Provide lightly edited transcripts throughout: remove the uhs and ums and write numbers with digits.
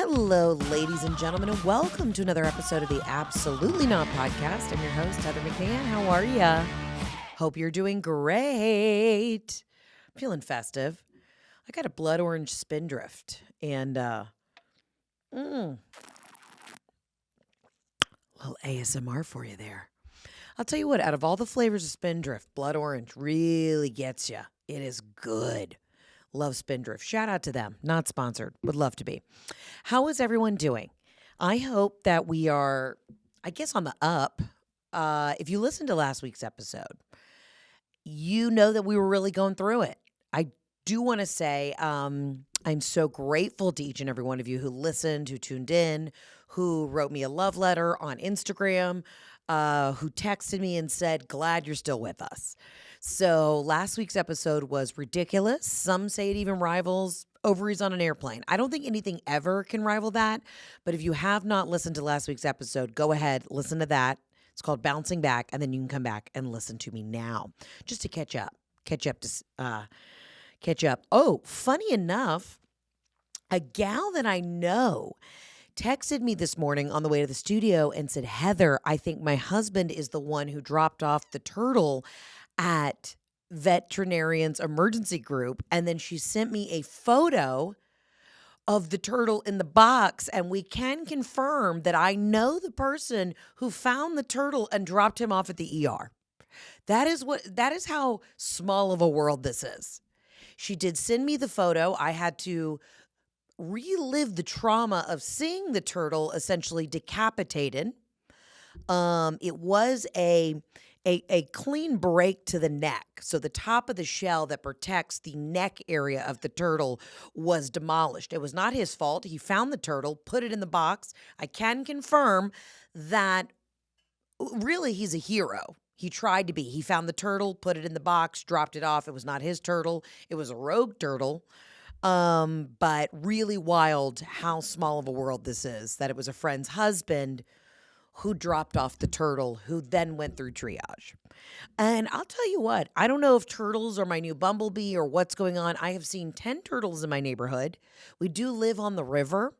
Hello, ladies and gentlemen, and welcome to another episode of the Absolutely Not Podcast. I'm your host, Heather McMahan. How are ya? Hope you're doing great. I'm feeling festive. I got a blood orange spindrift, and little ASMR for you there. I'll tell you what, out of all the flavors of spindrift, blood orange really gets you. It is good. Love Spindrift. Shout out to them. Not sponsored. Would love to be. How is everyone doing? I hope that we are, I guess, on the up. If you listened to last week's episode, you know that we were really going through it. I do want to say I'm so grateful to each and every one of you who listened, who tuned in, who wrote me a love letter on Instagram, who texted me and said, glad you're still with us. So last week's episode was ridiculous. Some say it even rivals ovaries on an airplane. I don't think anything ever can rival that. But if you have not listened to last week's episode, go ahead, listen to that. It's called Bouncing Back, and then you can come back and listen to me now just to catch up. Oh, funny enough, a gal that I know texted me this morning on the way to the studio and said, Heather, I think my husband is the one who dropped off the turtle at Veterinarian's Emergency Group. And then she sent me a photo of the turtle in the box. And we can confirm that I know the person who found the turtle and dropped him off at the ER. That is how small of a world this is. She did send me the photo. I had to relive the trauma of seeing the turtle essentially decapitated. It was a clean break to the neck. So the top of the shell that protects the neck area of the turtle was demolished. It was not his fault. He found the turtle, put it in the box. I can confirm that really he's a hero. He tried to be. He found the turtle, put it in the box, dropped it off. It was not his turtle. It was a rogue turtle. But really wild how small of a world this is, that it was a friend's husband who dropped off the turtle, who then went through triage. And I'll tell you what, I don't know if turtles are my new bumblebee or what's going on. I have seen 10 turtles in my neighborhood. We do live on the river.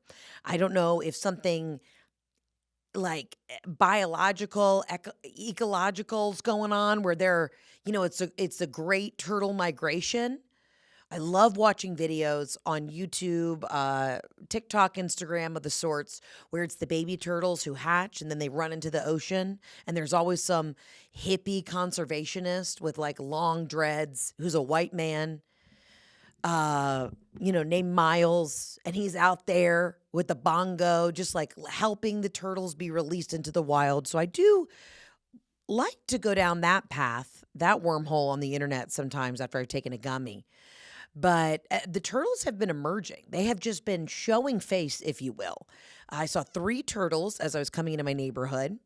I don't know if something like biological, ecological is going on where they're, it's a great turtle migration. I love watching videos on YouTube, TikTok, Instagram of the sorts where it's the baby turtles who hatch and then they run into the ocean. And there's always some hippie conservationist with like long dreads who's a white man, named Miles. And he's out there with the bongo, just like helping the turtles be released into the wild. So I do like to go down that path, that wormhole on the internet sometimes after I've taken a gummy. But the turtles have been emerging. They have just been showing face, if you will. I saw 3 turtles as I was coming into my neighborhood.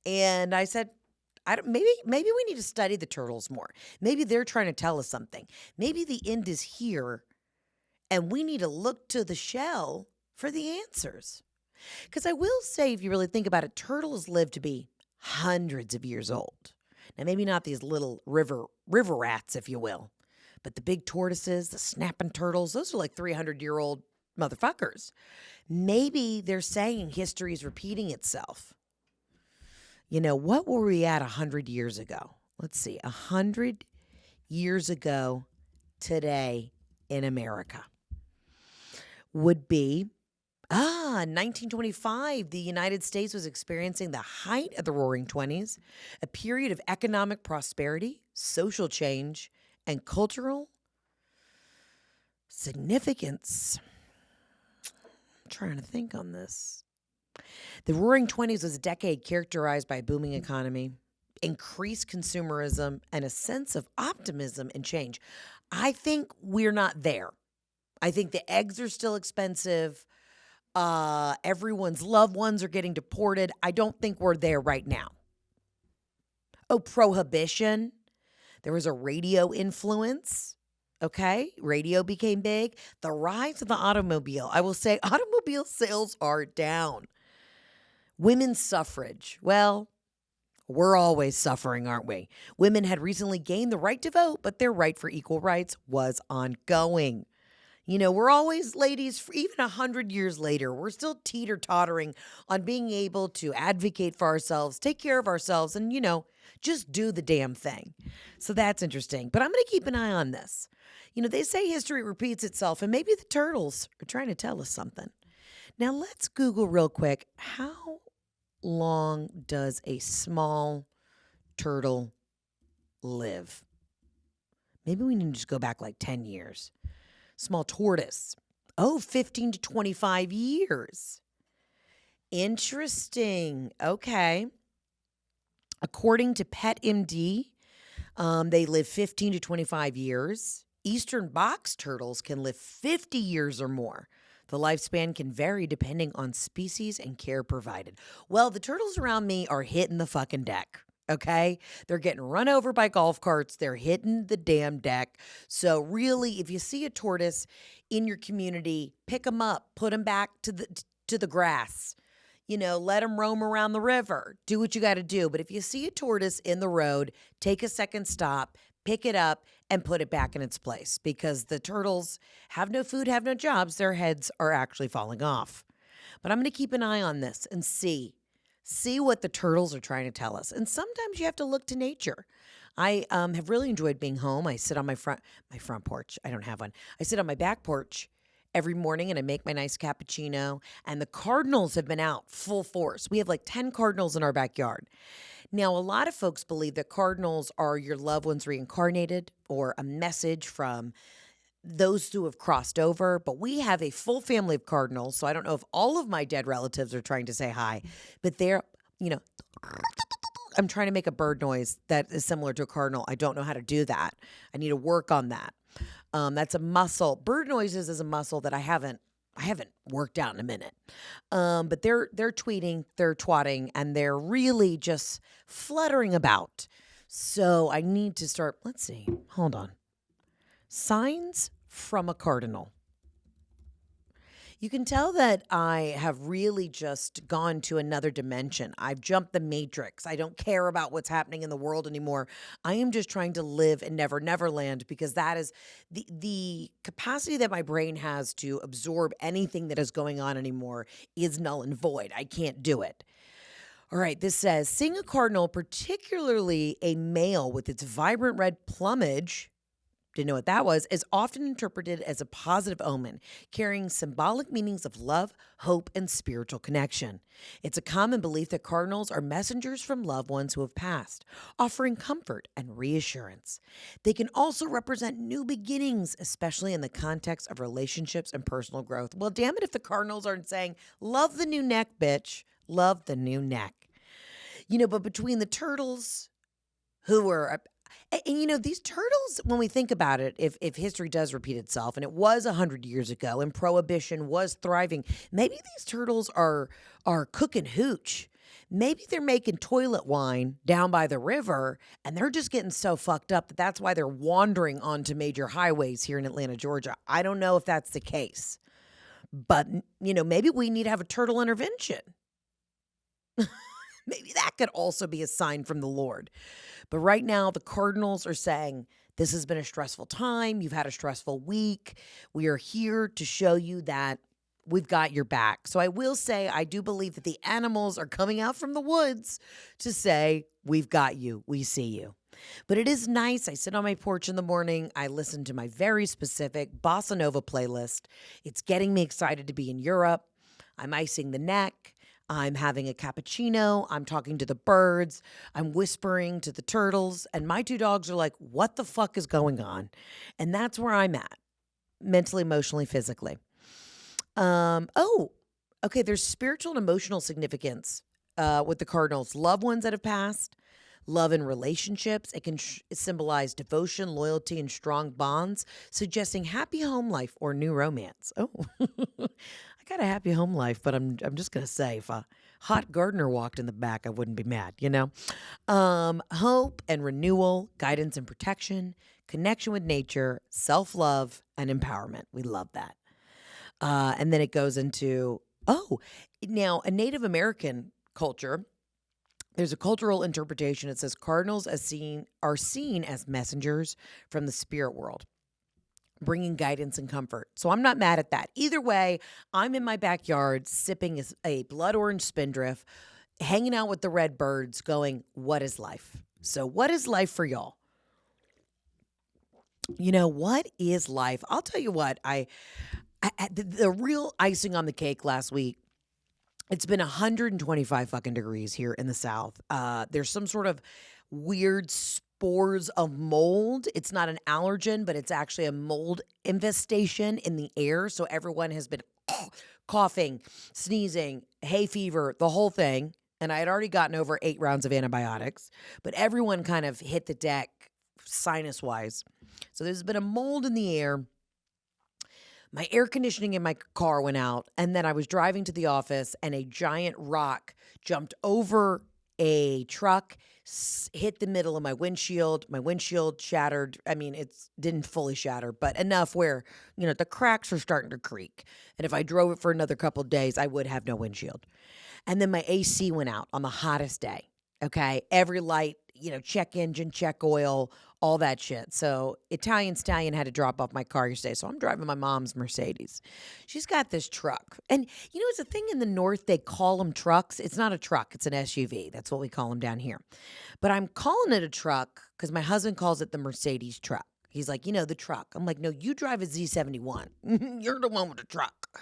And I said, maybe we need to study the turtles more. Maybe they're trying to tell us something. Maybe the end is here. And we need to look to the shell for the answers. Because I will say, if you really think about it, turtles live to be hundreds of years old. Now, maybe not these little river rats, if you will. But the big tortoises, the snapping turtles, those are like 300-year-old motherfuckers. Maybe they're saying history is repeating itself. What were we at 100 years ago? Let's see, 100 years ago today in America would be, 1925, the United States was experiencing the height of the Roaring Twenties, a period of economic prosperity, social change, and cultural significance. I'm trying to think on this. The Roaring Twenties was a decade characterized by a booming economy, increased consumerism, and a sense of optimism and change. I think we're not there. I think the eggs are still expensive. Everyone's loved ones are getting deported. I don't think we're there right now. Oh, prohibition. There was a radio influence, okay? Radio became big. The rise of the automobile. I will say automobile sales are down. Women's suffrage. Well, we're always suffering, aren't we? Women had recently gained the right to vote, but their right for equal rights was ongoing. We're always, ladies, for even 100 years later, we're still teeter-tottering on being able to advocate for ourselves, take care of ourselves, and, just do the damn thing. So that's interesting. But I'm going to keep an eye on this. They say history repeats itself, and maybe the turtles are trying to tell us something. Now, let's Google real quick. How long does a small turtle live? Maybe we need to just go back like 10 years. Small tortoise. 15 to 25 years. Interesting. Okay. According to PetMD, they live 15 to 25 years. Eastern box turtles can live 50 years or more. The lifespan can vary depending on species and care provided. Well, the turtles around me are hitting the fucking deck. Okay? They're getting run over by golf carts. They're hitting the damn deck. So really, if you see a tortoise in your community, pick them up, put them back to the grass. Let them roam around the river. Do what you got to do. But if you see a tortoise in the road, take a second stop, pick it up, and put it back in its place, because the turtles have no food, have no jobs. Their heads are actually falling off. But I'm going to keep an eye on this and see what the turtles are trying to tell us. And sometimes you have to look to nature. I have really enjoyed being home. I sit on my front porch. I don't have one. I sit on my back porch every morning and I make my nice cappuccino. And the cardinals have been out full force. We have like 10 cardinals in our backyard. Now, a lot of folks believe that cardinals are your loved ones reincarnated, or a message from those who have crossed over. But we have a full family of cardinals, so I don't know if all of my dead relatives are trying to say hi, but they're, I'm trying to make a bird noise that is similar to a cardinal. I don't know how to do that. I need to work on that. That's a muscle. Bird noises is a muscle that I haven't worked out in a minute. But they're tweeting, they're twatting, and they're really just fluttering about. So I need to start, let's see, hold on. Signs from a cardinal. You can tell that I have really just gone to another dimension. I've jumped the matrix. I don't care about what's happening in the world anymore. I am just trying to live in Never Land, because that is the capacity that my brain has to absorb anything that is going on anymore is null and void. I can't do it. All right, this says, seeing a cardinal, particularly a male with its vibrant red plumage, didn't know what that was, is often interpreted as a positive omen, carrying symbolic meanings of love, hope, and spiritual connection. It's a common belief that cardinals are messengers from loved ones who have passed, offering comfort and reassurance. They can also represent new beginnings, especially in the context of relationships and personal growth. Well, damn it if the cardinals aren't saying, love the new neck, bitch. Love the new neck. But between the turtles, who are... And these turtles, when we think about it, if history does repeat itself, and it was 100 years ago and prohibition was thriving, maybe these turtles are cooking hooch. Maybe they're making toilet wine down by the river, and they're just getting so fucked up that's why they're wandering onto major highways here in Atlanta, Georgia. I don't know if that's the case. But, maybe we need to have a turtle intervention. Maybe that could also be a sign from the Lord. But right now, the cardinals are saying, this has been a stressful time. You've had a stressful week. We are here to show you that we've got your back. So I will say, I do believe that the animals are coming out from the woods to say, we've got you. We see you. But it is nice. I sit on my porch in the morning. I listen to my very specific Bossa Nova playlist. It's getting me excited to be in Europe. I'm icing the neck. I'm having a cappuccino. I'm talking to the birds. I'm whispering to the turtles. And my two dogs are like, what the fuck is going on? And that's where I'm at, mentally, emotionally, physically. Okay, there's spiritual and emotional significance with the cardinals. Loved ones that have passed, love and relationships. It can symbolize devotion, loyalty, and strong bonds, suggesting happy home life or new romance. Oh, I got a happy home life, but I'm just going to say, if a hot gardener walked in the back, I wouldn't be mad, Hope and renewal, guidance and protection, connection with nature, self-love, and empowerment. We love that. And then it goes into, now a Native American culture, there's a cultural interpretation. It says cardinals are seen as messengers from the spirit world, bringing guidance and comfort. So I'm not mad at that. Either way, I'm in my backyard sipping a blood orange Spindrift, hanging out with the red birds, going, what is life? So what is life for y'all? You know, what is life? I'll tell you what, the real icing on the cake last week, it's been 125 fucking degrees here in the South. There's some sort of weird spores of mold. It's not an allergen, but it's actually a mold infestation in the air. So everyone has been coughing, sneezing, hay fever, the whole thing. And I had already gotten over 8 rounds of antibiotics, but everyone kind of hit the deck sinus-wise. So there's been a mold in the air. My air conditioning in my car went out, and then I was driving to the office, and a giant rock jumped over a truck, hit the middle of my windshield. My windshield shattered. I mean, it didn't fully shatter, but enough where, the cracks are starting to creak. And if I drove it for another couple of days, I would have no windshield. And then my AC went out on the hottest day, okay? Every light, check engine, check oil, all that shit. So Italian Stallion had to drop off my car yesterday. So I'm driving my mom's Mercedes. She's got this truck. And it's a thing in the North, they call them trucks. It's not a truck. It's an SUV. That's what we call them down here. But I'm calling it a truck because my husband calls it the Mercedes truck. He's like, the truck. I'm like, no, you drive a Z71. You're the one with the truck.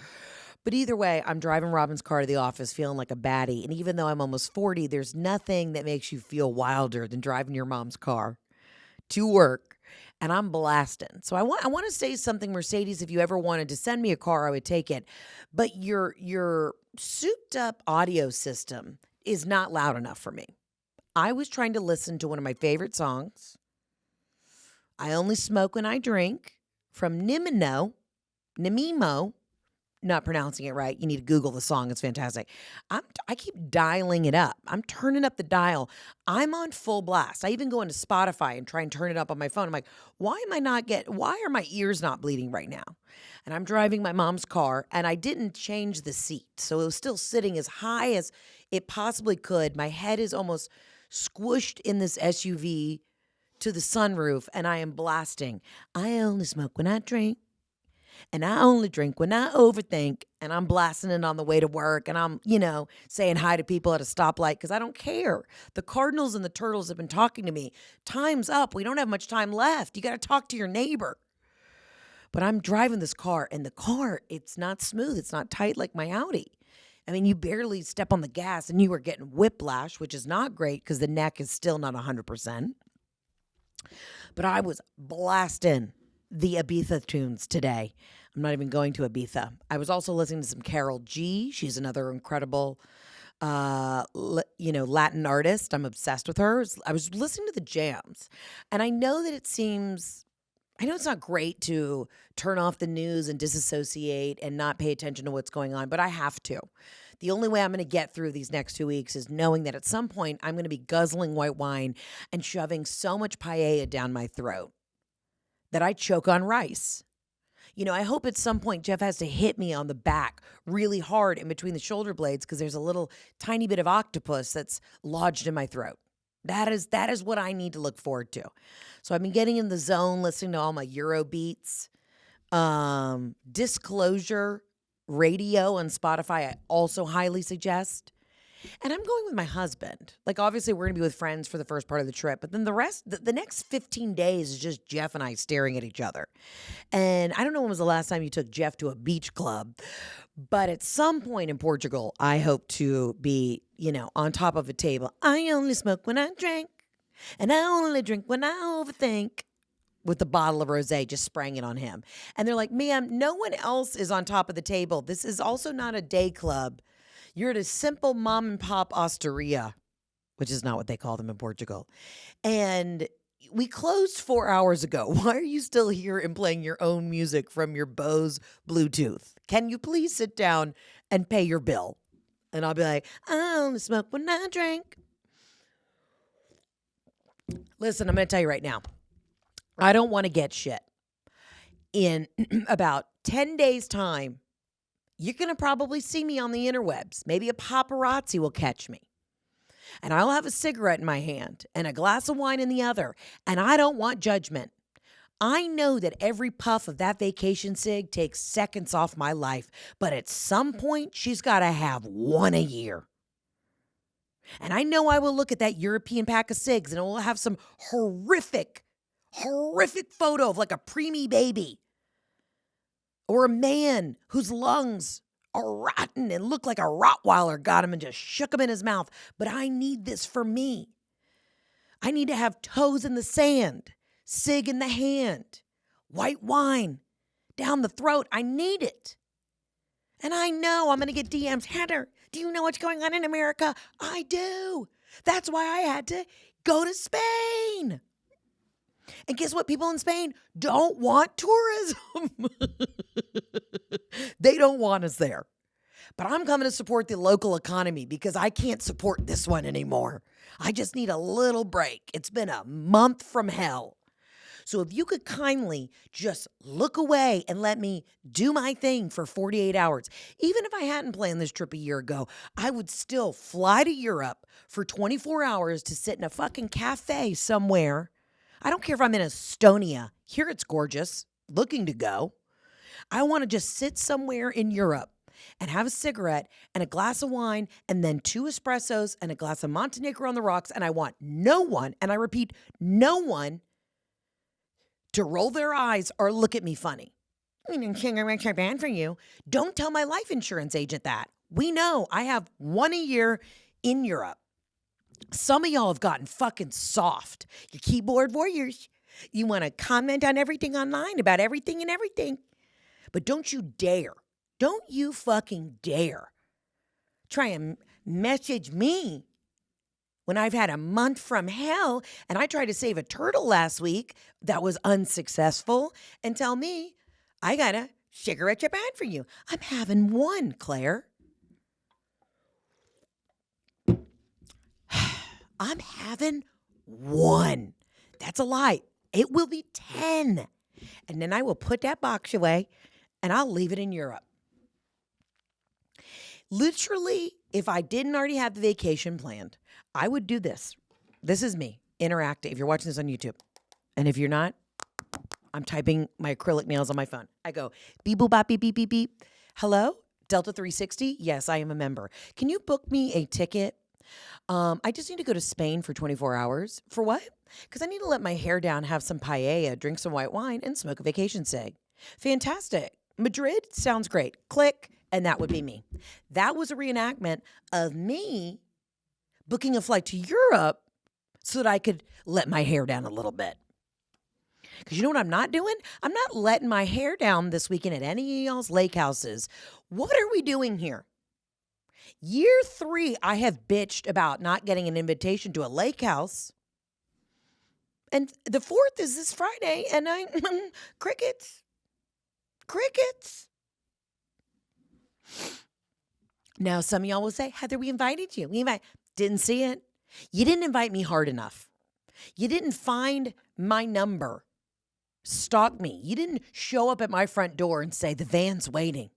But either way, I'm driving Robin's car to the office feeling like a baddie. And even though I'm almost 40, there's nothing that makes you feel wilder than driving your mom's car to work. And I'm blasting. So I want to say something, Mercedes, if you ever wanted to send me a car, I would take it. But your souped up audio system is not loud enough for me. I was trying to listen to one of my favorite songs, I Only Smoke When I Drink, from Nimimo. Not pronouncing it right. You need to Google the song. It's fantastic. I keep dialing it up. I'm turning up the dial. I'm on full blast. I even go into Spotify and try and turn it up on my phone. I'm like, why are my ears not bleeding right now? And I'm driving my mom's car, and I didn't change the seat. So it was still sitting as high as it possibly could. My head is almost squished in this SUV to the sunroof, and I am blasting. I only smoke when I drink. And I only drink when I overthink, and I'm blasting it on the way to work, and I'm, saying hi to people at a stoplight because I don't care. The Cardinals and the Turtles have been talking to me. Time's up. We don't have much time left. You got to talk to your neighbor. But I'm driving this car, and the car, it's not smooth. It's not tight like my Audi. I mean, you barely step on the gas, and you are getting whiplash, which is not great because the neck is still not 100%. But I was blasting the Ibiza tunes today. I'm not even going to Ibiza. I was also listening to some Carol G. She's another incredible, Latin artist. I'm obsessed with her. I was listening to the jams, and I know that I know it's not great to turn off the news and disassociate and not pay attention to what's going on, but I have to. The only way I'm going to get through these next 2 weeks is knowing that at some point I'm going to be guzzling white wine and shoving so much paella down my throat that I choke on rice. I hope at some point Jeff has to hit me on the back really hard in between the shoulder blades because there's a little tiny bit of octopus that's lodged in my throat. That is what I need to look forward to. So I've been getting in the zone, listening to all my Euro beats. Disclosure Radio on Spotify I also highly suggest. And I'm going with my husband. Like, obviously, we're going to be with friends for the first part of the trip. But then the next 15 days is just Jeff and I staring at each other. And I don't know when was the last time you took Jeff to a beach club. But at some point in Portugal, I hope to be, on top of a table. I only smoke when I drink. And I only drink when I overthink. With the bottle of rosé, just spraying it on him. And they're like, ma'am, no one else is on top of the table. This is also not a day club. You're at a simple mom and pop osteria, which is not what they call them in Portugal. And we closed 4 hours ago. Why are you still here and playing your own music from your Bose Bluetooth? Can you please sit down and pay your bill? And I'll be like, I only smoke when I drink. Listen, I'm going to tell you right now. I don't want to get shit. In about 10 days' time, you're going to probably see me on the interwebs. Maybe a paparazzi will catch me. And I'll have a cigarette in my hand and a glass of wine in the other. And I don't want judgment. I know that every puff of that vacation cig takes seconds off my life, but at some point, she's got to have one a year. And I know I will look at that European pack of cigs and it will have some horrific photo of like a preemie baby or a man whose lungs are rotten and look like a Rottweiler got him and just shook him in his mouth. But I need this for me. I need to have toes in the sand, cig in the hand, white wine down the throat. I need it. And I know I'm going to get DMs. Heather, do you know what's going on in America? I do. That's why I had to go to Spain. And guess what? People in Spain don't want tourism. They don't want us there. But I'm coming to support the local economy because I can't support this one anymore. I just need a little break. It's been a month from hell. So if you could kindly just look away and let me do my thing for 48 hours. Even if I hadn't planned this trip a year ago, I would still fly to Europe for 24 hours to sit in a fucking cafe somewhere. I don't care if I'm in Estonia. Here it's gorgeous, looking to go. I want to just sit somewhere in Europe and have a cigarette and a glass of wine and then 2 espressos and a glass of Montenegro on the rocks. And I want no one, and I repeat, no one, to roll their eyes or look at me funny. Cigarettes are bad for you. Don't tell my life insurance agent that. We know I have one a year in Europe. Some of y'all have gotten fucking soft. You're keyboard warriors. You want to comment on everything online about everything and everything. But don't you dare. Don't you fucking dare try and message me when I've had a month from hell and I tried to save a turtle last week that was unsuccessful and tell me I got a cigarette are bad for you. I'm having one, Claire. I'm having one. That's a lie. It will be 10. And then I will put that box away and I'll leave it in Europe. Literally, if I didn't already have the vacation planned, I would do this. This is me, interactive. If you're watching this on YouTube. And if you're not, I'm typing my acrylic nails on my phone. I go, beep, boop, bop, beep, beep, beep, beep. Hello, Delta 360? Yes, I am a member. Can you book me a ticket? I just need to go to Spain for 24 hours. For what? Because I need to let my hair down, have some paella, drink some white wine, and smoke a vacation cig. Fantastic. Madrid sounds great. Click, and that would be me. That was a reenactment of me booking a flight to Europe so that I could let my hair down a little bit. Because you know what I'm not doing? I'm not letting my hair down this weekend at any of y'all's lake houses. What are we doing here? Year 3, I have bitched about not getting an invitation to a lake house. And the 4th is this Friday, and crickets. Now, some of y'all will say, Heather, we invited you. Didn't see it. You didn't invite me hard enough. You didn't find my number. Stalk me. You didn't show up at my front door and say, the van's waiting.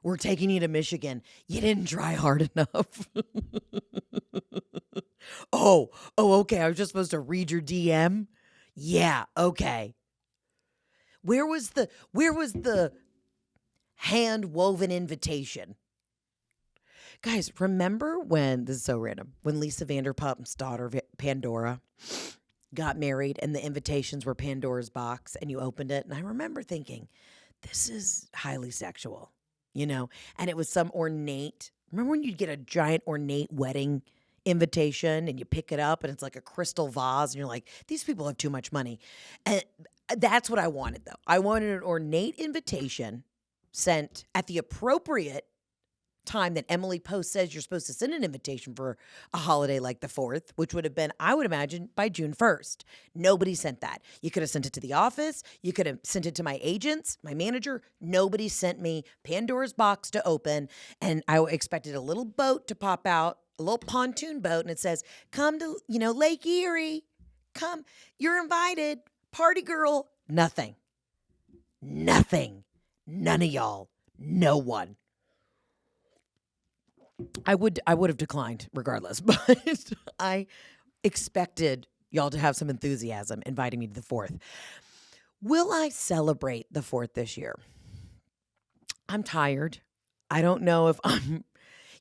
We're taking you to Michigan. You didn't try hard enough. Oh, okay. I was just supposed to read your DM. Yeah, okay. Where was the hand-woven invitation? Guys, remember when, this is so random, when Lisa Vanderpump's daughter, Pandora, got married and the invitations were Pandora's box and you opened it? And I remember thinking, this is highly sexual, you know? And it was some ornate, remember when you'd get a giant ornate wedding invitation and you pick it up and it's like a crystal vase and you're like, these people have too much money. And that's what I wanted, though. I wanted an ornate invitation sent at the appropriate time that Emily Post says you're supposed to send an invitation for a holiday like the 4th, which would have been, I would imagine, by June 1st. Nobody sent that. You could have sent it to the office. You could have sent it to my agents, my manager. Nobody sent me Pandora's box to open. And I expected a little boat to pop out, a little pontoon boat, and it says, come to, Lake Erie. Come, you're invited. Party girl. Nothing. None of y'all. No one. I would have declined regardless, but I expected y'all to have some enthusiasm inviting me to the 4th. Will I celebrate the 4th this year? I'm tired. I don't know if I'm,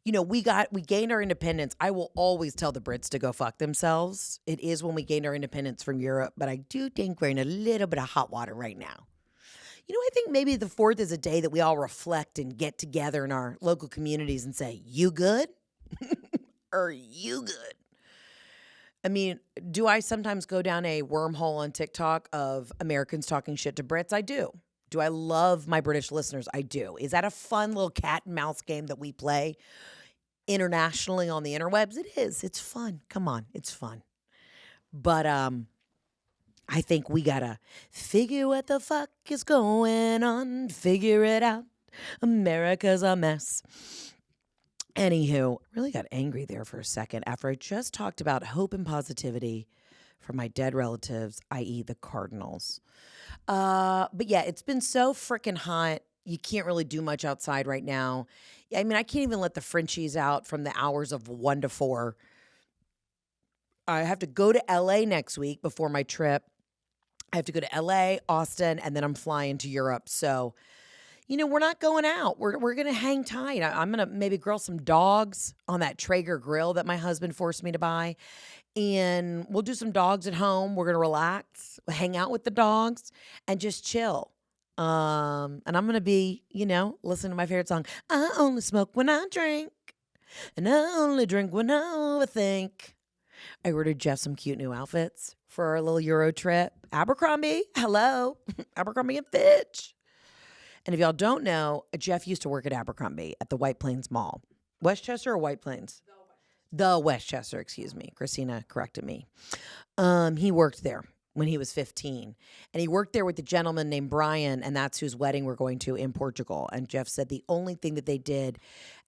we gained our independence. I will always tell the Brits to go fuck themselves. It is when we gained our independence from Europe, but I do think we're in a little bit of hot water right now. I think maybe the 4th is a day that we all reflect and get together in our local communities and say, you good? Are you good? I mean, do I sometimes go down a wormhole on TikTok of Americans talking shit to Brits? I do. Do I love my British listeners? I do. Is that a fun little cat and mouse game that we play internationally on the interwebs? It is. It's fun. Come on. It's fun. But I think we gotta figure what the fuck is going on. Figure it out. America's a mess. Anywho, really got angry there for a second after I just talked about hope and positivity for my dead relatives, i.e. the Cardinals. But yeah, it's been so freaking hot. You can't really do much outside right now. I mean, I can't even let the Frenchies out from the hours of 1 to 4. I have to go to LA next week before my trip. I have to go to LA, Austin, and then I'm flying to Europe. So, we're not going out. We're going to hang tight. I'm going to maybe grill some dogs on that Traeger grill that my husband forced me to buy. And we'll do some dogs at home. We're going to relax, hang out with the dogs, and just chill. And I'm going to be, listen to my favorite song. I only smoke when I drink, and I only drink when I overthink. I ordered Jeff some cute new outfits for our little Euro trip. Abercrombie, hello. Abercrombie and Fitch. And if y'all don't know, Jeff used to work at Abercrombie at the White Plains Mall. Westchester or White Plains? The Westchester, excuse me. Christina corrected me. He worked there when he was 15. And he worked there with a gentleman named Brian, and that's whose wedding we're going to in Portugal. And Jeff said the only thing that they did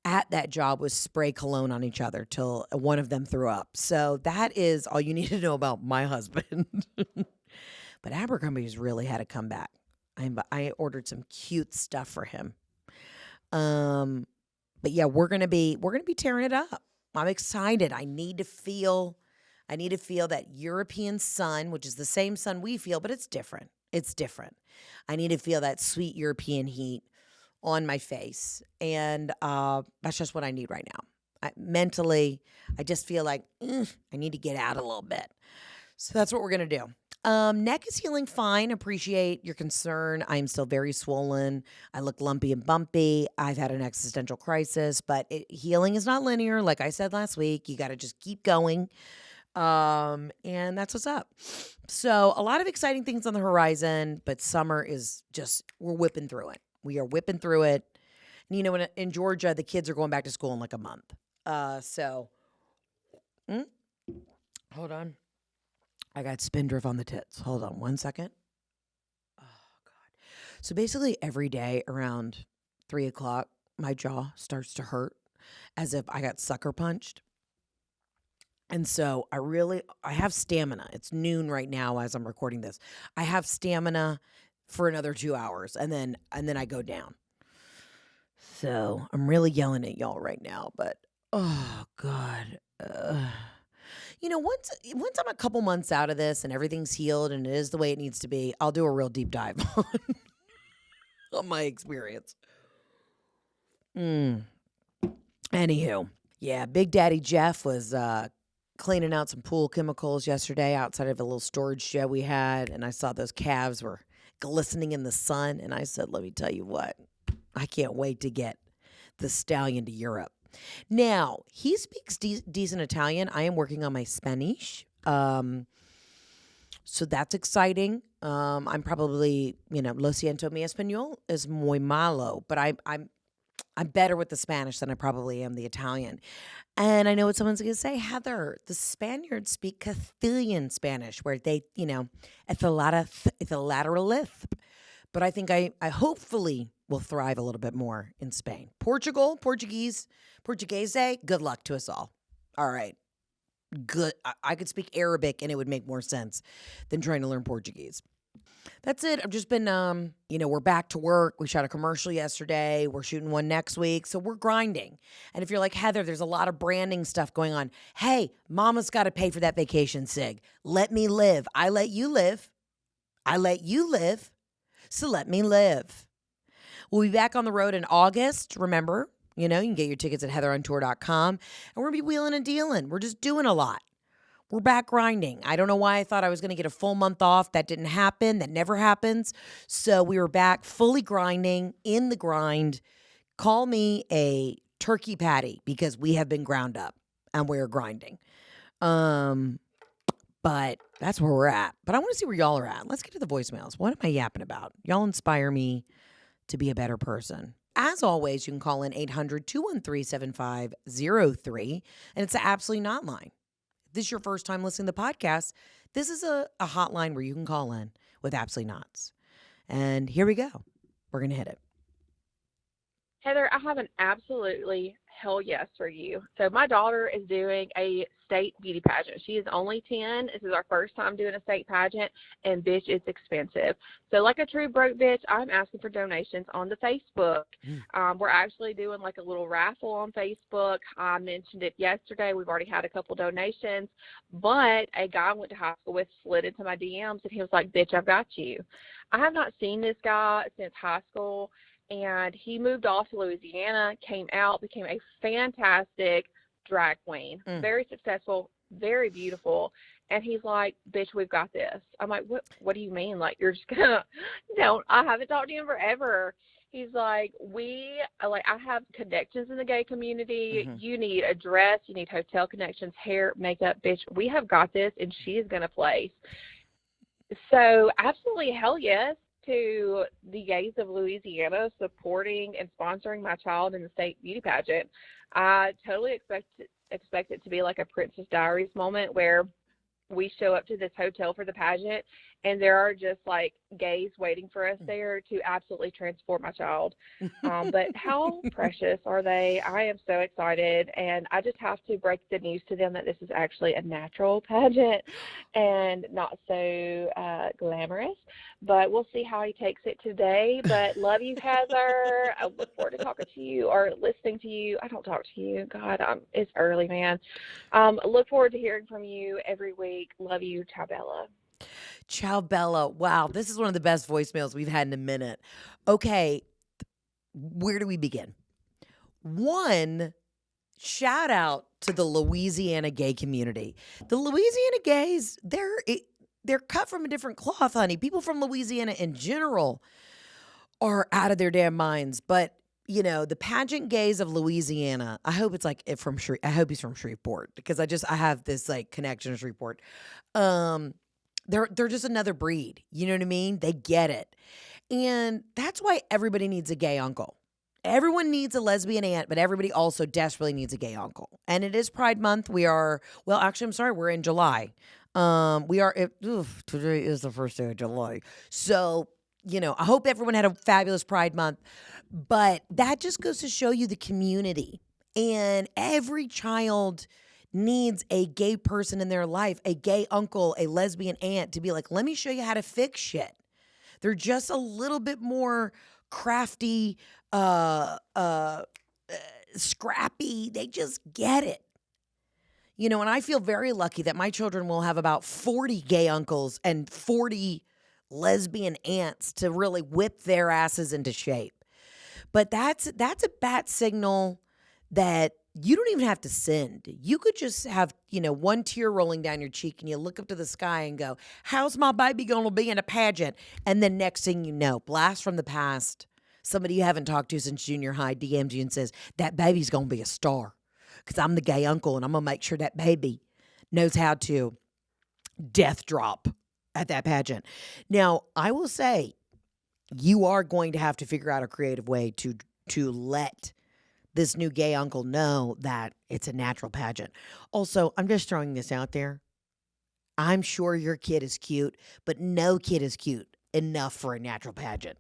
at that job was spray cologne on each other till one of them threw up. So that is all you need to know about my husband. But Abercrombie's really had a comeback. I ordered some cute stuff for him. But yeah, we're gonna be tearing it up. I'm excited. I need to feel that European sun, which is the same sun we feel, but it's different. It's different. I need to feel that sweet European heat on my face. And that's just what I need right now. Mentally, I just feel like I need to get out a little bit. So that's what we're going to do. Neck is healing fine. Appreciate your concern. I'm still very swollen. I look lumpy and bumpy. I've had an existential crisis, but healing is not linear. Like I said last week, you got to just keep going. And that's what's up. So a lot of exciting things on the horizon, but summer is we're whipping through it. We are whipping through it. And, in Georgia, the kids are going back to school in like a month. Hold on. I got Spindrift on the tits. Hold on 1 second. Oh, God. So basically every day around 3 o'clock, my jaw starts to hurt as if I got sucker punched. And so I have stamina. It's noon right now as I'm recording this. I have stamina for another 2 hours and then I go down. So I'm really yelling at y'all right now, but oh God. Once I'm a couple months out of this and everything's healed and it is the way it needs to be, I'll do a real deep dive on my experience. Anywho, yeah, Big Daddy Jeff was cleaning out some pool chemicals yesterday outside of a little storage shed we had, and I saw those calves were glistening in the sun, and I said, let me tell you what, I can't wait to get the stallion to Europe. Now, he speaks decent Italian. I am working on my Spanish. So that's exciting. I'm probably, lo siento, mi español es muy malo, but I'm better with the Spanish than I probably am the Italian. And I know what someone's going to say, Heather, the Spaniards speak Castilian Spanish, where they, it's a lateral lisp. But I think I hopefully will thrive a little bit more in Spain. Portuguese, good luck to us all. All right. Good. I could speak Arabic and it would make more sense than trying to learn Portuguese. That's it. I've just been, we're back to work. We shot a commercial yesterday. We're shooting one next week. So we're grinding. And if you're like, Heather, there's a lot of branding stuff going on. Hey, mama's got to pay for that vacation, Sig. Let me live. I let you live. I let you live, so let me live. We'll be back on the road in August. Remember, you can get your tickets at heatherontour.com. And we're going to be wheeling and dealing. We're just doing a lot. We're back grinding. I don't know why I thought I was going to get a full month off. That didn't happen. That never happens. So we were back fully grinding, in the grind. Call me a turkey patty because we have been ground up and we're grinding. But that's where we're at. But I want to see where y'all are at. Let's get to the voicemails. What am I yapping about? Y'all inspire me to be a better person. As always, you can call in 800-213-7503, and it's an Absolutely Not line. If this is your first time listening to the podcast, this is a hotline where you can call in with Absolutely Nots. And here we go. We're going to hit it. Heather, I have an absolutely hell yes for you. So my daughter is doing a state beauty pageant. She is only 10. This is our first time doing a state pageant, and bitch, it's expensive. So like a true broke bitch, I'm asking for donations on the Facebook. We're actually doing like a little raffle on Facebook. I mentioned it yesterday. We've already had a couple donations, but a guy I went to high school with slid into my DMs, and he was like, bitch, I've got you. I have not seen this guy since high school. And he moved off to Louisiana, came out, became a fantastic drag queen, very successful, very beautiful. And he's like, bitch, we've got this. I'm like, what do you mean? Like, you're just going to, I haven't talked to him forever. He's like, I have connections in the gay community. You need a dress, you need hotel connections, hair, makeup, bitch. We have got this, and she is going to place. So absolutely, hell yes to the gays of Louisiana supporting and sponsoring my child in the state beauty pageant. I totally expect it to be like a Princess Diaries moment where we show up to this hotel for the pageant, and there are just like gays waiting for us there to absolutely transform my child. But how precious are they? I am so excited, and I just have to break the news to them that this is actually a natural pageant and not so glamorous. But we'll see how he takes it today. But love you, Heather. I look forward to talking to you or listening to you. I don't talk to you. God, it's early, man. Look forward to hearing from you every week. Love you. Ciao, Bella. Ciao, Bella. Wow, this is one of the best voicemails we've had in a minute. Okay, where do we begin? One, shout out to the Louisiana gay community. The Louisiana gays, they're cut from a different cloth, honey. People from Louisiana in general are out of their damn minds. But, the pageant gays of Louisiana, I hope it's like I hope he's from Shreveport, because I have this like connection to Shreveport. They're just another breed. You know what I mean? They get it. And that's why everybody needs a gay uncle. Everyone needs a lesbian aunt, but everybody also desperately needs a gay uncle. And it is Pride Month. We're in July. Today is the first day of July. So, I hope everyone had a fabulous Pride Month. But that just goes to show you the community. And every child needs a gay person in their life, a gay uncle, a lesbian aunt, to be like, let me show you how to fix shit. They're just a little bit more crafty, scrappy. They just get it. And I feel very lucky that my children will have about 40 gay uncles and 40 lesbian aunts to really whip their asses into shape. But that's a bat signal that you don't even have to send. You could just have, one tear rolling down your cheek, and you look up to the sky and go, how's my baby going to be in a pageant? And then next thing you know, blast from the past, somebody you haven't talked to since junior high DMs you and says, that baby's going to be a star because I'm the gay uncle, and I'm going to make sure that baby knows how to death drop at that pageant. Now, I will say, you are going to have to figure out a creative way to let this new gay uncle know that it's a natural pageant. Also, I'm just throwing this out there. I'm sure your kid is cute, but no kid is cute enough for a natural pageant.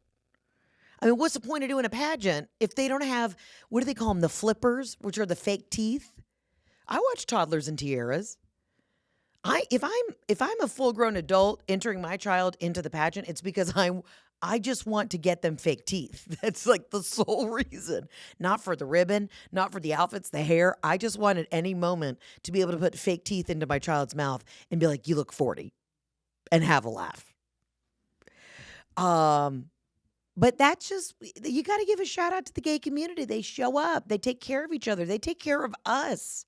I mean, what's the point of doing a pageant if they don't have, what do they call them, the flippers, which are the fake teeth? I watch toddlers and tiaras. If I'm a full-grown adult entering my child into the pageant, it's because I just want to get them fake teeth. That's like the sole reason. Not for the ribbon, not for the outfits, the hair. I just want at any moment to be able to put fake teeth into my child's mouth and be like, you look 40, and have a laugh. But that's just, you got to give a shout out to the gay community. They show up. They take care of each other. They take care of us.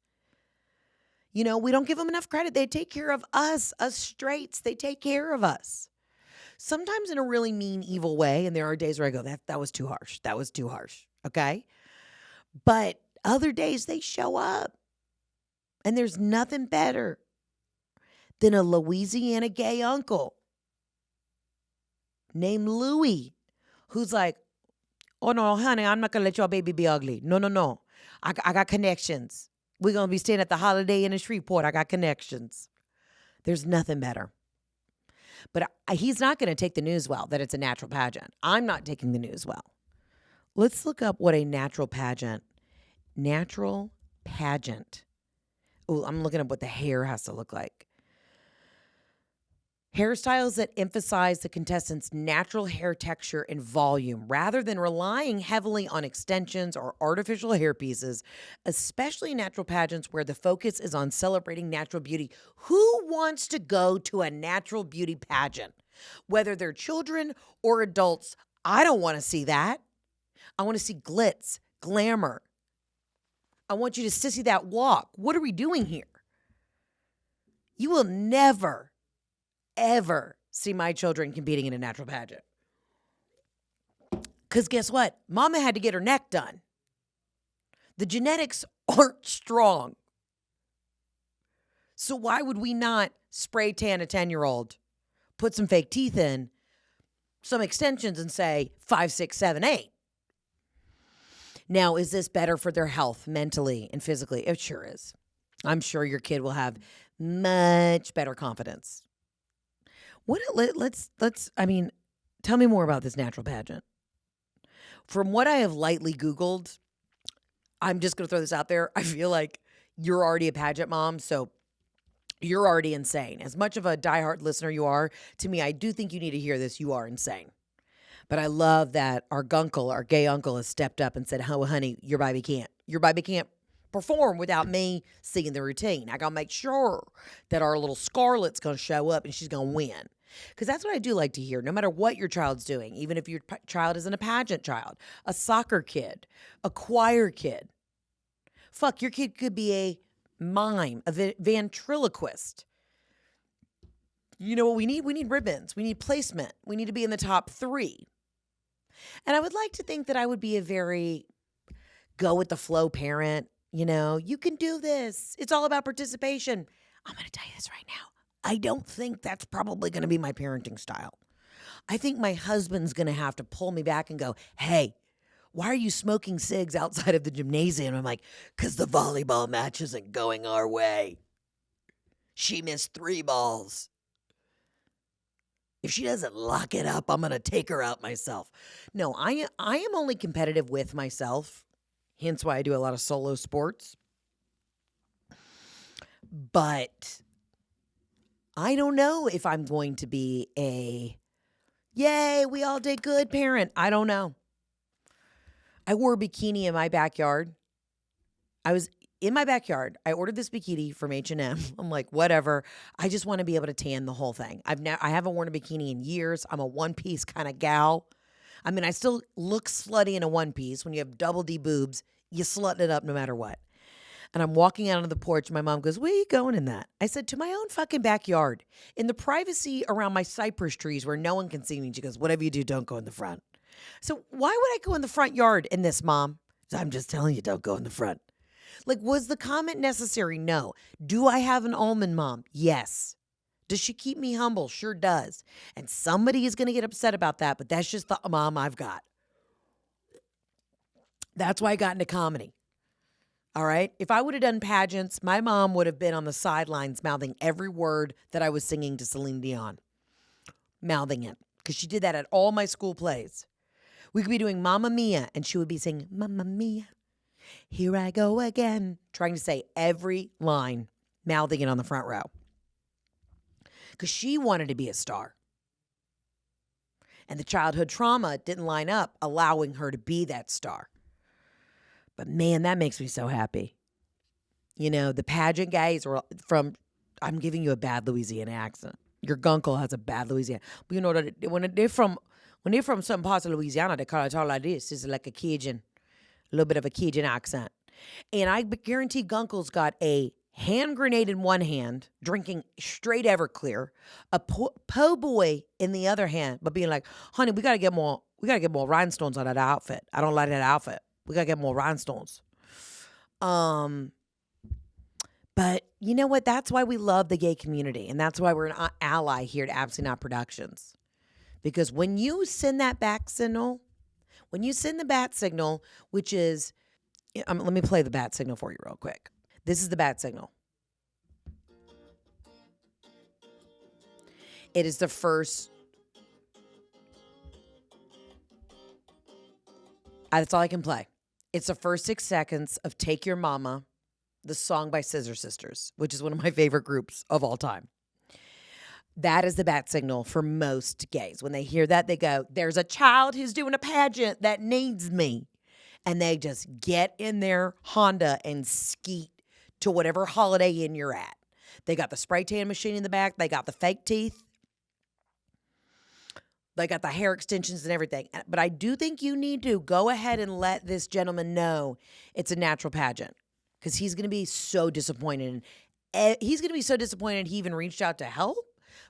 You know, we don't give them enough credit. They take care of us straights. They take care of us. Sometimes in a really mean, evil way. And there are days where I go, that was too harsh. That was too harsh. Okay. But other days they show up. And there's nothing better than a Louisiana gay uncle named Louie, who's like, oh, no, honey, I'm not going to let your baby be ugly. No, no, no. I got connections. We're going to be staying at the Holiday Inn in Shreveport. I got connections. There's nothing better. But he's not going to take the news well that it's a natural pageant. I'm not taking the news well. Let's look up what a natural pageant. Oh, I'm looking up what the hair has to look like. Hairstyles that emphasize the contestants' natural hair texture and volume rather than relying heavily on extensions or artificial hairpieces, especially natural pageants where the focus is on celebrating natural beauty. Who wants to go to a natural beauty pageant? Whether they're children or adults, I don't want to see that. I want to see glitz, glamour. I want you to sissy that walk. What are we doing here? You will never ever see my children competing in a natural pageant. Because guess what? Mama had to get her neck done. The genetics aren't strong. So why would we not spray tan a 10-year-old, put some fake teeth in, some extensions, and say 5, 6, 7, 8? Now, is this better for their health mentally and physically? It sure is. I'm sure your kid will have much better confidence. Tell me more about this natural pageant. From what I have lightly Googled, I'm just going to throw this out there. I feel like you're already a pageant mom, so you're already insane. As much of a diehard listener you are, to me, I do think you need to hear this. You are insane. But I love that our gay uncle, has stepped up and said, oh, honey, your baby can't perform without me seeing the routine. I got to make sure that our little Scarlett's going to show up and she's going to win. Because that's what I do like to hear, no matter what your child's doing, even if your child isn't a pageant child, a soccer kid, a choir kid. Fuck, your kid could be a mime, a ventriloquist. You know what we need? We need ribbons. We need placement. We need to be in the top 3. And I would like to think that I would be a very go with the flow parent. You know, you can do this. It's all about participation. I'm going to tell you this right now. I don't think that's probably going to be my parenting style. I think my husband's going to have to pull me back and go, hey, why are you smoking cigs outside of the gymnasium? I'm like, because the volleyball match isn't going our way. She missed 3 balls. If she doesn't lock it up, I'm going to take her out myself. No, I am only competitive with myself. Hence why I do a lot of solo sports. But I don't know if I'm going to be a, yay, we all did good parent. I don't know. I wore a bikini in my backyard. I was in my backyard. I ordered this bikini from H&M. I'm like, whatever. I just want to be able to tan the whole thing. I haven't worn a bikini in years. I'm a one-piece kind of gal. I mean, I still look slutty in a one-piece. When you have double D boobs, you slut it up no matter what. And I'm walking out on the porch. My mom goes, where are you going in that? I said, to my own fucking backyard. In the privacy around my cypress trees where no one can see me. She goes, whatever you do, don't go in the front. So why would I go in the front yard in this, Mom? So I'm just telling you, don't go in the front. Like, was the comment necessary? No. Do I have an almond mom? Yes. Does she keep me humble? Sure does. And somebody is going to get upset about that, but that's just the mom I've got. That's why I got into comedy. All right? If I would have done pageants, my mom would have been on the sidelines mouthing every word that I was singing to Celine Dion. Mouthing it. Because she did that at all my school plays. We could be doing Mamma Mia, and she would be singing, Mamma Mia, here I go again. Trying to say every line, mouthing it on the front row. Because she wanted to be a star. And the childhood trauma didn't line up, allowing her to be that star. But man, that makes me so happy. You know, the pageant guys are from, I'm giving you a bad Louisiana accent. Your gunkle has a bad Louisiana. But you know what? When they're from When they're from some parts of Louisiana, they call it all like this. It's like a Cajun, a little bit of a Cajun accent. And I guarantee Gunkle's got a hand grenade in one hand, drinking straight Everclear, a po' boy in the other hand, but being like, honey, we gotta get more rhinestones on that outfit. I don't like that outfit. We gotta get more rhinestones. But you know what? That's why we love the gay community. And that's why we're an ally here at Absolutely Not Productions. Because when you send that back signal, when you send the bat signal, which is, let me play the bat signal for you real quick. This is the bat signal. It is the first. That's all I can play. It's the first 6 seconds of Take Your Mama, the song by Scissor Sisters, which is one of my favorite groups of all time. That is the bat signal for most gays. When they hear that, they go, there's a child who's doing a pageant that needs me. And they just get in their Honda and skeet to whatever Holiday Inn you're at. They got the spray tan machine in the back. They got the fake teeth. They got the hair extensions and everything. But I do think you need to go ahead and let this gentleman know it's a natural pageant. Because he's going to be so disappointed. He's going to be so disappointed he even reached out to help.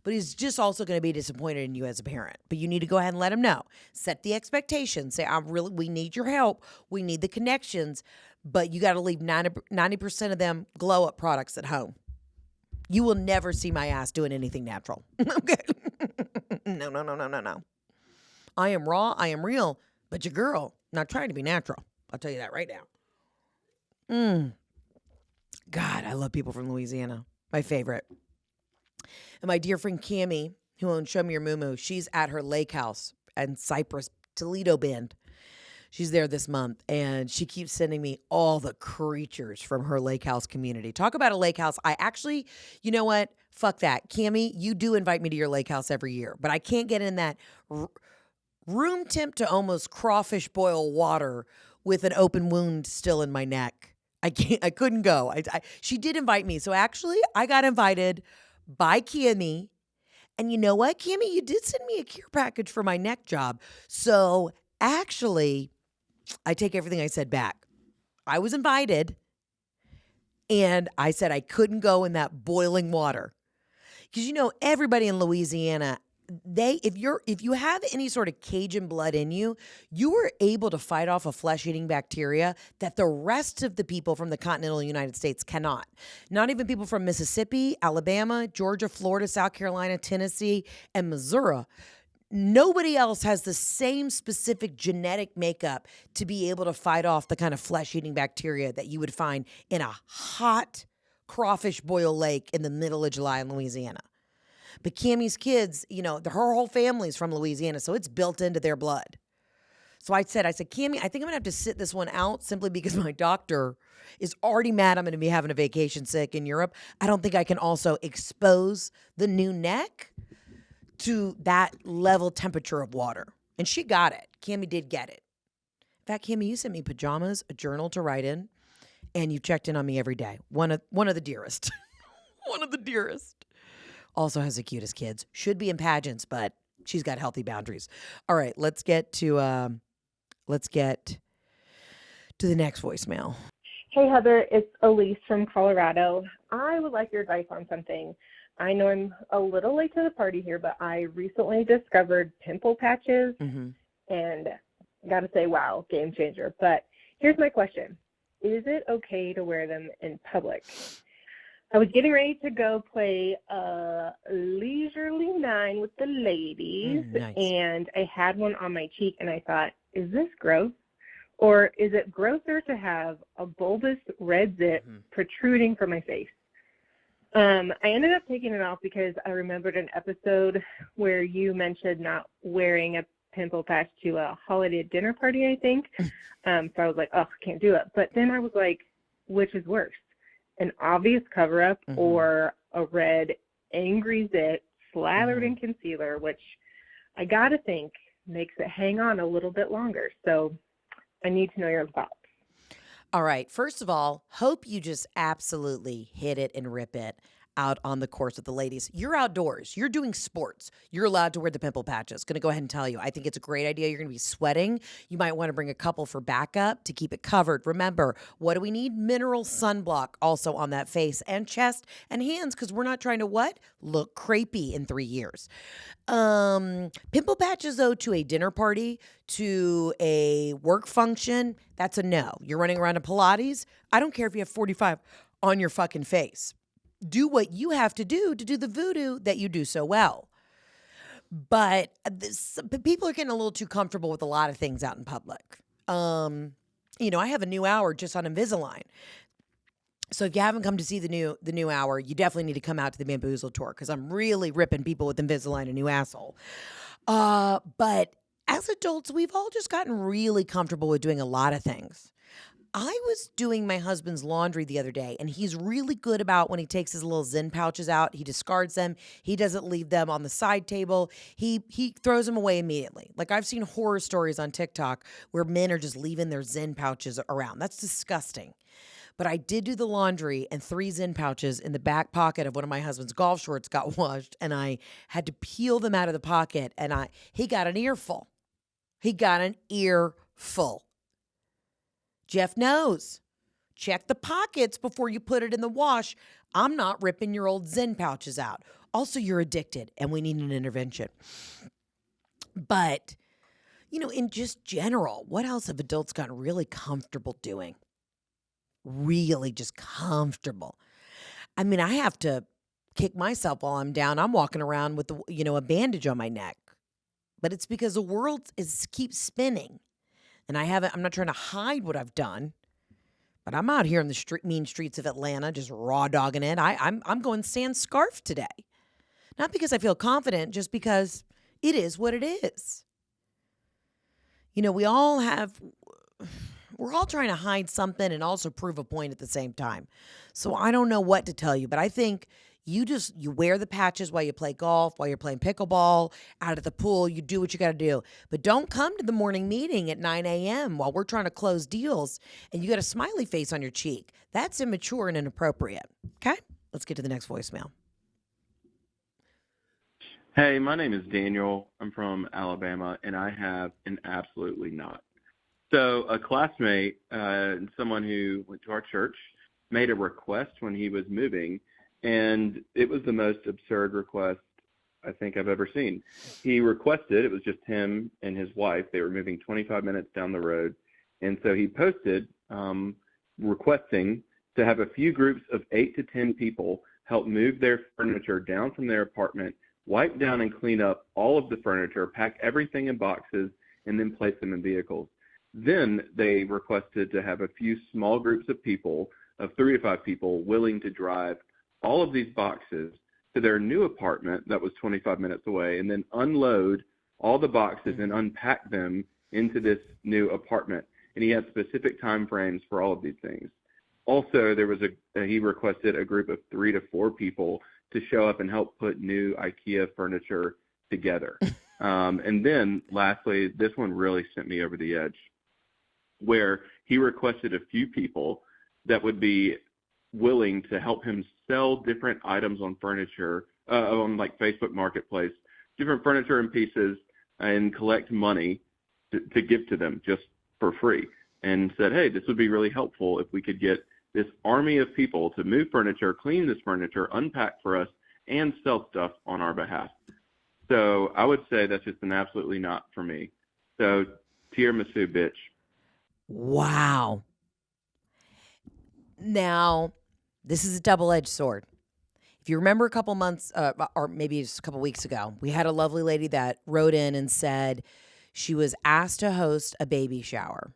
But he's just also going to be disappointed in you as a parent. But you need to go ahead and let him know. Set the expectations. Say, we need your help. We need the connections. But you got to leave 90% of them glow-up products at home. You will never see my ass doing anything natural. Okay? No. I am raw. I am real. But your girl, not trying to be natural. I'll tell you that right now. God, I love people from Louisiana. My favorite. And my dear friend Cammie, who owns Show Me Your Moo, she's at her lake house in Cypress, Toledo Bend. She's there this month, and she keeps sending me all the creatures from her lake house community. Talk about a lake house. I actually, you know what? Fuck that. Cammie, you do invite me to your lake house every year, but I can't get in that room temp to almost crawfish boil water with an open wound still in my neck. I couldn't go. She did invite me. So actually, I got invited by Cammie. And you know what, Cammie? You did send me a care package for my neck job. So actually, I take everything I said back. I was invited, and I said I couldn't go in that boiling water. Because, you know, everybody in Louisiana, if you have any sort of Cajun blood in you, you are able to fight off a flesh-eating bacteria that the rest of the people from the continental United States cannot. Not even people from Mississippi, Alabama, Georgia, Florida, South Carolina, Tennessee, and Missouri. Nobody else has the same specific genetic makeup to be able to fight off the kind of flesh-eating bacteria that you would find in a hot crawfish boil lake in the middle of July in Louisiana. But Cammie's kids, you know, her whole family's from Louisiana, so it's built into their blood. So I said, Cammie, I think I'm going to have to sit this one out simply because my doctor is already mad I'm going to be having a vacation sick in Europe. I don't think I can also expose the new neck to that level temperature of water. And she got it. Cammie did get it. In fact, Cammie, you sent me pajamas, a journal to write in, and you checked in on me every day. One of the dearest. One of the dearest. Also has the cutest kids. Should be in pageants, but she's got healthy boundaries. All right, let's get to the next voicemail. Hey, Heather, it's Elise from Colorado. I would like your advice on something. I know I'm a little late to the party here, but I recently discovered Pimple Patches, and got to say, wow, game changer. But here's my question. Is it okay to wear them in public? I was getting ready to go play a leisurely nine with the ladies, nice. And I had one on my cheek, and I thought, is this gross? Or is it grosser to have a bulbous red zit protruding from my face? I ended up taking it off because I remembered an episode where you mentioned not wearing a pimple patch to a holiday dinner party, I think. So I was like, oh, I can't do it. But then I was like, which is worse? An obvious cover-up or a red angry zit slathered in concealer, which I got to think makes it hang on a little bit longer. So I need to know your thoughts. All right. First of all, hope you just absolutely hit it and rip it. out on the course with the ladies. You're outdoors. You're doing sports. You're allowed to wear the pimple patches. Going to go ahead and tell you. I think it's a great idea. You're going to be sweating. You might want to bring a couple for backup to keep it covered. Remember, what do we need? Mineral sunblock also on that face and chest and hands, because we're not trying to what? Look crepey in 3 years. Pimple patches, though, to a dinner party, to a work function, that's a no. You're running around in Pilates. I don't care if you have 45 on your fucking face. Do what you have to do the voodoo that you do so well. But people are getting a little too comfortable with a lot of things out in public. I have a new hour just on Invisalign. So if you haven't come to see the new hour, you definitely need to come out to the Bamboozled Tour, because I'm really ripping people with Invisalign a new asshole. But as adults, we've all just gotten really comfortable with doing a lot of things. I was doing my husband's laundry the other day, and he's really good about when he takes his little Zen pouches out, he discards them. He doesn't leave them on the side table. He throws them away immediately. Like, I've seen horror stories on TikTok where men are just leaving their Zen pouches around. That's disgusting. But I did do the laundry, and 3 Zen pouches in the back pocket of one of my husband's golf shorts got washed, and I had to peel them out of the pocket, and he got an earful. He got an earful. Jeff knows. Check the pockets before you put it in the wash. I'm not ripping your old Zen pouches out. Also, you're addicted, and we need an intervention. But, in just general, what else have adults gotten really comfortable doing? Really just comfortable. I mean, I have to kick myself while I'm down. I'm walking around with a bandage on my neck. But it's because the world keeps spinning. And I'm not trying to hide what I've done, but I'm out here in the mean streets of Atlanta just raw dogging it. I'm going sans scarf today. Not because I feel confident, just because it is what it is. We're all trying to hide something and also prove a point at the same time. So I don't know what to tell you, but I think you wear the patches while you play golf, while you're playing pickleball, out at the pool. You do what you got to do. But don't come to the morning meeting at 9 a.m. while we're trying to close deals and you got a smiley face on your cheek. That's immature and inappropriate. Okay? Let's get to the next voicemail. Hey, my name is Daniel. I'm from Alabama, and I have an absolutely not. So a classmate, someone who went to our church, made a request when he was moving, and it was the most absurd request I think I've ever seen. He requested, it was just him and his wife. They were moving 25 minutes down the road. And so he posted requesting to have a few groups of 8 to 10 people help move their furniture down from their apartment, wipe down and clean up all of the furniture, pack everything in boxes, and then place them in vehicles. Then they requested to have a few small groups of people, of 3 to 5 people, willing to drive all of these boxes to their new apartment that was 25 minutes away, and then unload all the boxes and unpack them into this new apartment. And he had specific time frames for all of these things. Also, there was he requested a group of 3 to 4 people to show up and help put new IKEA furniture together. And then, lastly, this one really sent me over the edge, where he requested a few people that would be willing to help him sell different items on furniture, on like Facebook Marketplace, different furniture and pieces, and collect money to give to them just for free. And said, hey, this would be really helpful if we could get this army of people to move furniture, clean this furniture, unpack for us, and sell stuff on our behalf. So I would say that's just an absolutely not for me. So tiramisu, bitch. Wow. Now, this is a double-edged sword. If you remember a couple months, or maybe just a couple weeks ago, we had a lovely lady that wrote in and said she was asked to host a baby shower,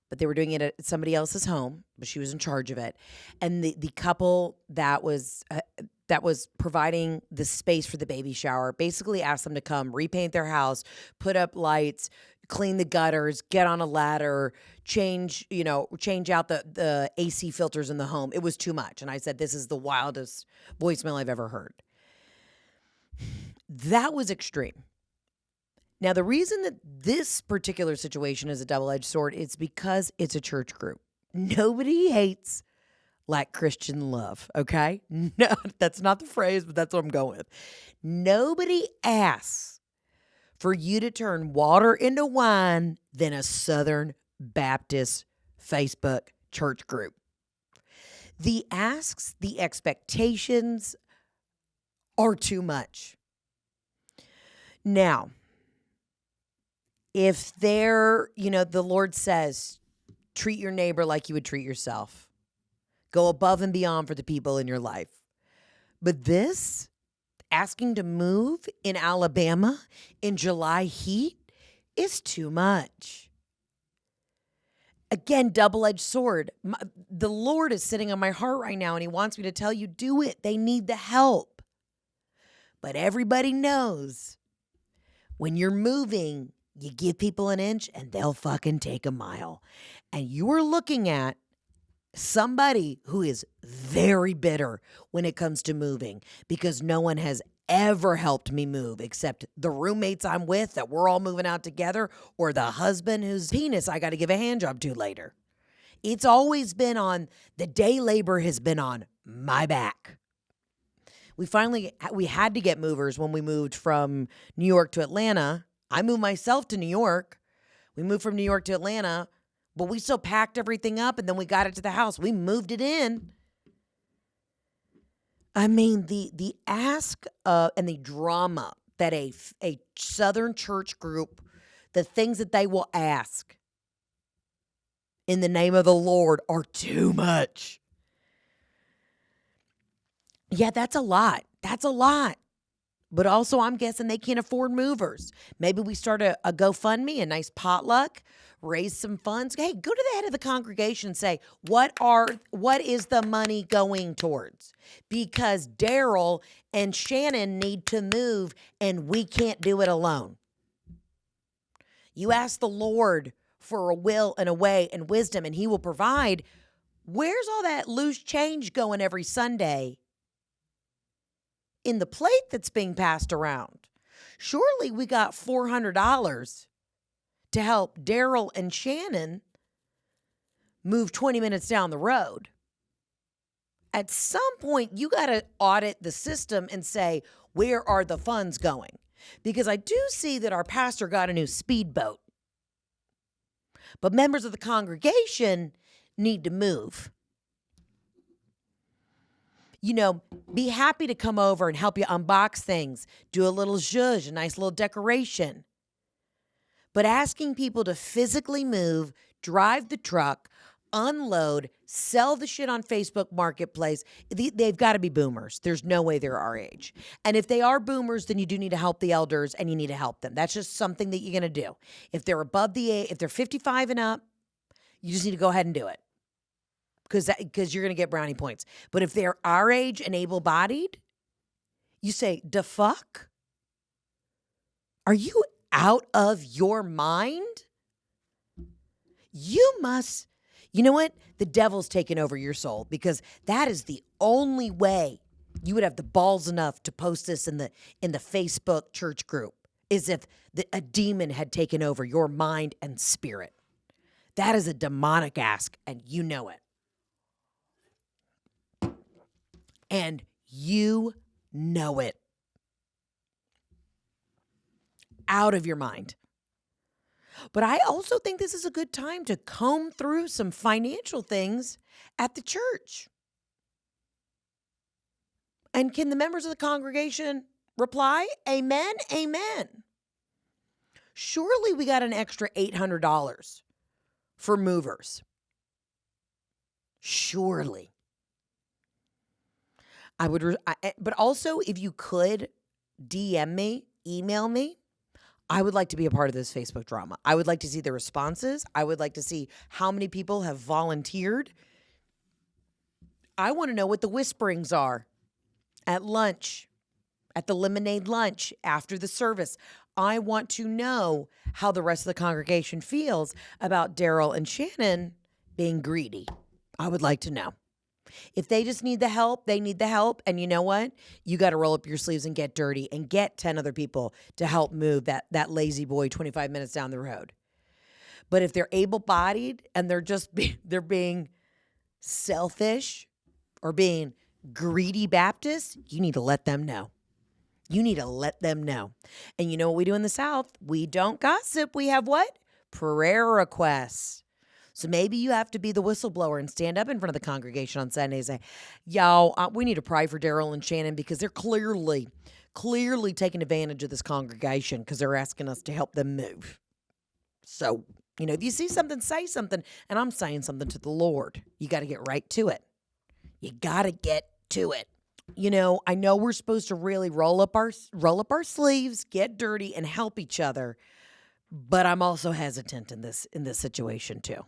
but they were doing it at somebody else's home, but she was in charge of it. And the couple that was providing the space for the baby shower basically asked them to come repaint their house, put up lights, clean the gutters, get on a ladder, change out the AC filters in the home. It was too much. And I said, this is the wildest voicemail I've ever heard. That was extreme. Now, the reason that this particular situation is a double-edged sword is because it's a church group. Nobody hates like Christian love, okay? No, that's not the phrase, but that's what I'm going with. Nobody asks for you to turn water into wine than a Southern Baptist Facebook church group. The asks, the expectations are too much. Now, if the Lord says, treat your neighbor like you would treat yourself. Go above and beyond for the people in your life. But this, asking to move in Alabama in July heat, is too much. Again, double-edged sword. The Lord is sitting on my heart right now, and he wants me to tell you, do it. They need the help. But everybody knows when you're moving, you give people an inch and they'll fucking take a mile. And you're looking at somebody who is very bitter when it comes to moving because no one has ever helped me move except the roommates I'm with that we're all moving out together or the husband whose penis I got to give a hand job to later. It's always been on, the day labor has been on my back. We had to get movers when we moved from New York to Atlanta. I moved myself to New York. We moved from New York to Atlanta, but we still packed everything up and then we got it to the house. We moved it in. I mean, the ask and the drama that a Southern church group, the things that they will ask in the name of the Lord are too much. Yeah, that's a lot. That's a lot. But also, I'm guessing they can't afford movers. Maybe we start a GoFundMe, a nice potluck, raise some funds. Hey, go to the head of the congregation and say, what is the money going towards? Because Daryl and Shannon need to move, and we can't do it alone. You ask the Lord for a will and a way and wisdom, and he will provide. Where's all that loose change going every Sunday in the plate that's being passed around? Surely we got $400 to help Daryl and Shannon move 20 minutes down the road. At some point, you got to audit the system and say, where are the funds going? Because I do see that our pastor got a new speedboat. But members of the congregation need to move. You know, be happy to come over and help you unbox things, do a little zhuzh, a nice little decoration. But asking people to physically move, drive the truck, unload, sell the shit on Facebook Marketplace, they've got to be boomers. There's no way they're our age. And if they are boomers, then you do need to help the elders and you need to help them. That's just something that you're going to do. If they're above the age, if they're 55 and up, you just need to go ahead and do it. Because you're going to get brownie points. But if they're our age and able-bodied, you say, "Da fuck? Are you out of your mind? You must." You know what? The devil's taken over your soul because that is the only way you would have the balls enough to post this in the Facebook church group is if a demon had taken over your mind and spirit. That is a demonic ask, and you know it. And you know it. Out of your mind. But I also think this is a good time to comb through some financial things at the church. And can the members of the congregation reply? Amen, amen. Surely we got an extra $800 for movers. Surely. But also, if you could DM me, email me, I would like to be a part of this Facebook drama. I would like to see the responses. I would like to see how many people have volunteered. I want to know what the whisperings are at lunch, at the lemonade lunch, after the service. I want to know how the rest of the congregation feels about Daryl and Shannon being greedy. I would like to know. If they just need the help, they need the help. And you know what? You got to roll up your sleeves and get dirty and get 10 other people to help move that lazy boy 25 minutes down the road. But if they're able-bodied and they're being selfish or being greedy Baptists, you need to let them know. You need to let them know. And you know what we do in the South? We don't gossip. We have what? Prayer requests. So maybe you have to be the whistleblower and stand up in front of the congregation on Sunday and say, y'all, we need to pray for Daryl and Shannon because they're clearly taking advantage of this congregation because they're asking us to help them move. So, if you see something, say something. And I'm saying something to the Lord. You got to get right to it. You got to get to it. I know we're supposed to really roll up our sleeves, get dirty, and help each other. But I'm also hesitant in this situation too.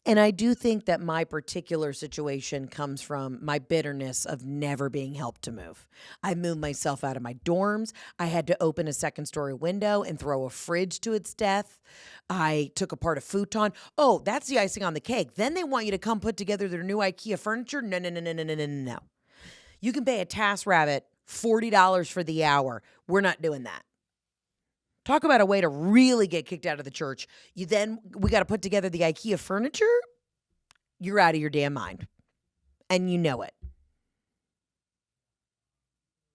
And I do think that my particular situation comes from my bitterness of never being helped to move. I moved myself out of my dorms. I had to open a second-story window and throw a fridge to its death. I took apart a futon. Oh, that's the icing on the cake. Then they want you to come put together their new IKEA furniture. No. You can pay a TaskRabbit $40 for the hour. We're not doing that. Talk about a way to really get kicked out of the church. We got to put together the IKEA furniture. You're out of your damn mind. And you know it.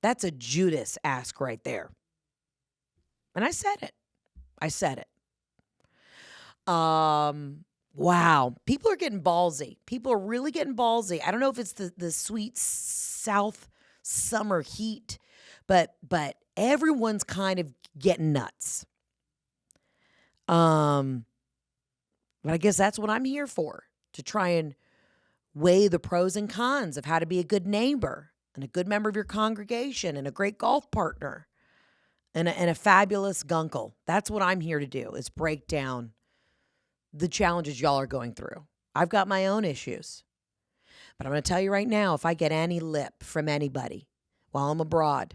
That's a Judas ask right there. And I said it. Wow. People are getting ballsy. People are really getting ballsy. I don't know if it's the sweet South summer heat, but everyone's kind of getting nuts. But I guess that's what I'm here for, to try and weigh the pros and cons of how to be a good neighbor and a good member of your congregation and a great golf partner and a fabulous gunkle. That's what I'm here to do, is break down the challenges y'all are going through. I've got my own issues. But I'm going to tell you right now, if I get any lip from anybody while I'm abroad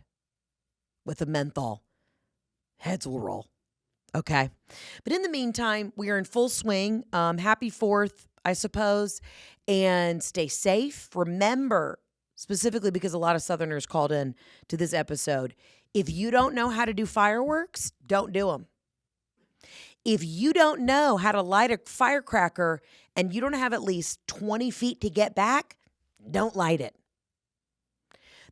with a menthol, heads will roll. Okay. But in the meantime, we are in full swing. Happy 4th, I suppose. And stay safe. Remember, specifically because a lot of Southerners called in to this episode, if you don't know how to do fireworks, don't do them. If you don't know how to light a firecracker and you don't have at least 20 feet to get back, don't light it.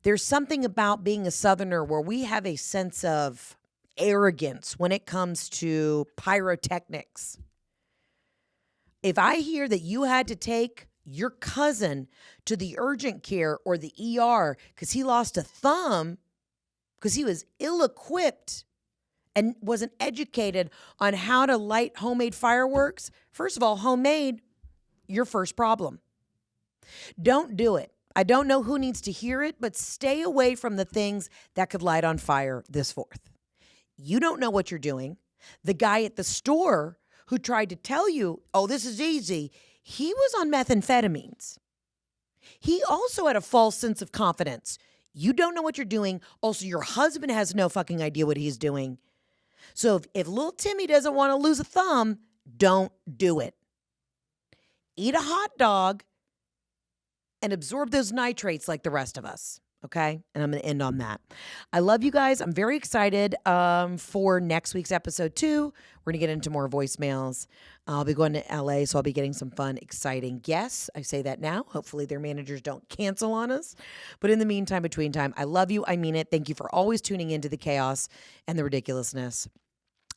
There's something about being a Southerner where we have a sense of arrogance when it comes to pyrotechnics. If I hear that you had to take your cousin to the urgent care or the ER because he lost a thumb because he was ill-equipped and wasn't educated on how to light homemade fireworks, first of all, homemade, your first problem. Don't do it. I don't know who needs to hear it, but stay away from the things that could light on fire this 4th. You don't know what you're doing. The guy at the store who tried to tell you, oh, this is easy, he was on methamphetamines. He also had a false sense of confidence. You don't know what you're doing. Also, your husband has no fucking idea what he's doing. So if little Timmy doesn't want to lose a thumb, don't do it. Eat a hot dog and absorb those nitrates like the rest of us. Okay? And I'm going to end on that. I love you guys. I'm very excited for next week's episode 2. We're going to get into more voicemails. I'll be going to LA, so I'll be getting some fun, exciting guests. I say that now. Hopefully their managers don't cancel on us. But in the meantime, between time, I love you. I mean it. Thank you for always tuning into the chaos and the ridiculousness.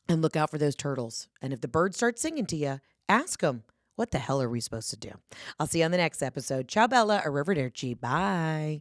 And look out for those turtles. And if the birds start singing to you, ask them, what the hell are we supposed to do? I'll see you on the next episode. Ciao, Bella, arrivederci. Bye.